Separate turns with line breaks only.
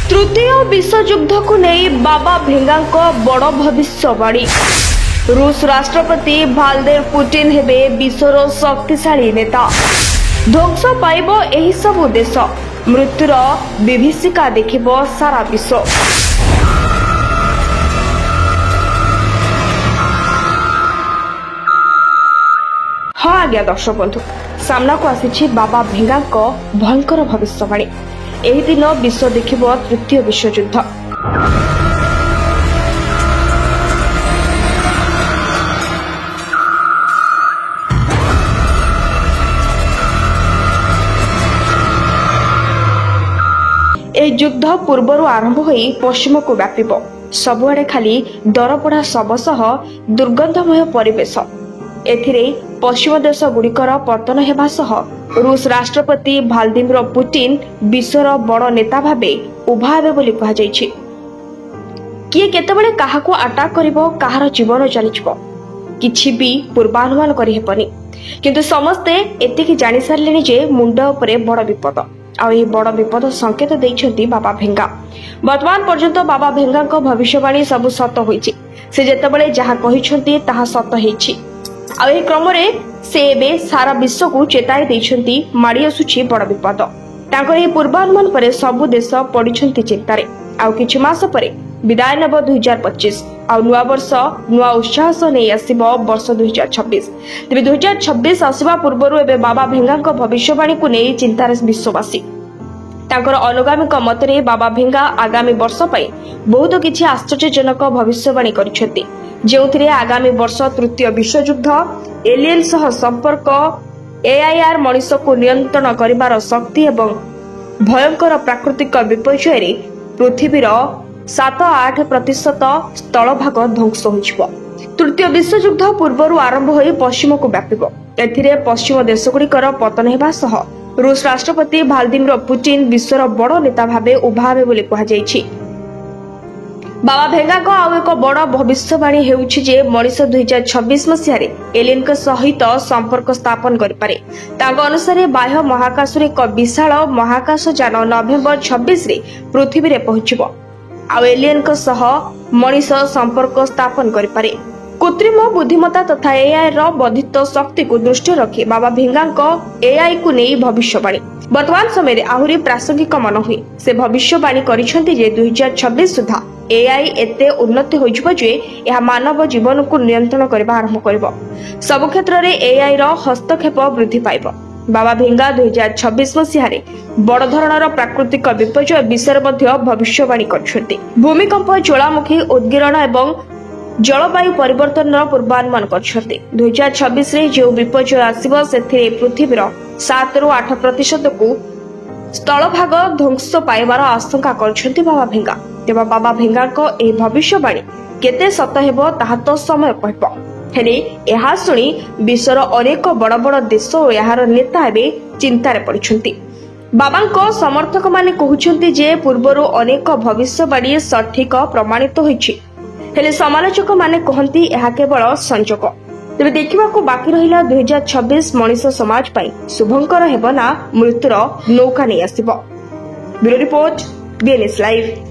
तृतीय विश्वयुद्ध को नहीं बाबा भेंगा बड़ भविष्यवाणी। रूस राष्ट्रपति व्लादिमीर पुतिन हेबे विश्वर शक्तिशाली नेता। ध्वंस पाइब एही सबु देश, मृत्युर विभीषिका देखिब सारा विश्व। हाँ आज्ञा दर्शक बंधु, सामना को आसी बाबा भेंगा भयंकर भविष्यवाणी। एही दिन विश्व देखिब तृतीय विश्वयुद्ध। यह युद्ध पूर्वर आरंभ होई पश्चिम को व्यापिब। सबुआडे खाली दरपड़ा शब सह दुर्गंधमय परिवेश। एथिरे पश्चिम देश गुड़िकर पतन हेबा सह रूस राष्ट्रपति व्लादिमीर पुतिन विश्वर बड़ नेता भाबे उभा हेबे बोली कहा जायछि। किए केतेबेले काहाको अटैक करिवो, काहार जीवन चलिजिवो किछि भी पूर्वानुमान करि हेबनी। किंतु समस्ते एतिकी जानि सारलेनि जे मुंड उपरे बड़ विपद। आ एही बड़ विपद संकेत दैछन्ती बाबा भेंगा। वर्तमान पर्यंत बाबा भेंगा भविष्यवाणी सब सत होइछि। से जेतेबेले जहा कहिछन्ती ताहा सत हेछि। आ एही क्रमरे से एबे सारा विश्व को चेताई दैछन्ती माड़ी आसुछि बड़ विपद। तांकर एही पूर्वानुमान परे सबु देश पडिछन्ती चिंतारे। आ किछि मास परे विदाय नेब 2025। आ नुआ वर्ष नुआ उत्साह सह नै आसीबो वर्ष 2026। तेबे 2026 आसीबा पूर्वरु एबे बाबा भेंगा भविष्यवाणी को नै चिंतारे विश्ववासी। तांकर अनुगामी मतरे बाबा भेंगा आगामी वर्ष पई बहुत किछि आश्चर्यजनक भविष्यवाणी करिसेंती। जेउथिरे आगामी वर्ष तृतीय विश्वयुद्ध, एलियन सह संपर्क, एआईआर मनुष्य को नियंत्रण करिबार शक्ति एवं भयंकर प्राकृतिक विपर्यय रे पृथ्वीर 7-8% स्थलभाग ध्वंस होइछिबो। तृतीय विश्वयुद्ध पूर्वरु आरंभ होई पश्चिम को व्यापिब। एथिरे पश्चिम देशगुड़िकर पतन हेबा सह रूस राष्ट्रपति व्लादिमीर पुतिन विश्वर बड़ नेता भाबे उभा हेबे बोली कहा जायछि। बाबा भेंगा आउ एक बड़ भविष्यवाणी हेउछि जे मनीष 2026 मसीह एलियन सहित संपर्क स्थापन करिपारे। तांको अनुसार बाह्य महाकाश एक विशाल महाकाश जान नवेम्बर 26 रे पृथ्वी रे पहुंचिबो। आउ एलियन सह मनीष संपर्क स्थापन करिपारे। कृत्रिम बुद्धिमत्ता तथा एआई रो वर्धित शक्ति को दृष्टि रखी बाबा भेंगा एआई को नहीं भविष्यवाणी वर्तमान समय आहुरी प्रासंगिक मन हुए। से भविष्यवाणी करिसेंती जे 2026 सुधा एआई एते उन्नति होइछबो जे यह मानव जीवन को नियंत्रण करबा आरंभ करबो। सब क्षेत्र रे एआई रो हस्तक्षेप वृद्धि पाइबो। बाबा भेंगा 2026 मसीह बड़ धरणर प्राकृतिक विपर्यय विषय मध्य भविष्यवाणी करछन्ती। भूमिकंप, ज्वालामुखी उद्गीरण एवं जलवायु परिवर्तन पूर्वानुमान करछन्ती। 2026 रे जो विपर्यय आसीबो सेथिरे पृथ्वीर 7-8% को स्थलभाग ध्वंस पाइबार आशंका करछन्ती बाबा भेंगा। तेबा बाबा भेंगा ए भविष्यवाणी केते सत हेबो ताहा तो समय कहबो। हेले एहा सुनी विश्वर अनेक बड़ बड़ देश और यार नेता हेबे चिंतारे पड़िछन्ती। बाबांको समर्थक माने कहउछन्ती जे पूर्वरु अनेक भविष्यवाणी सठिक प्रमाणित होइछि। हेले समालोचक माने कहन्ती एहा केवल संजोग। तेबे देखिबाकू बाकी रहिला 2026 मनीष समाज पई शुभंकर हेबो ना मृत्युर नौका नै आसीबो। Bureau report, BNS live.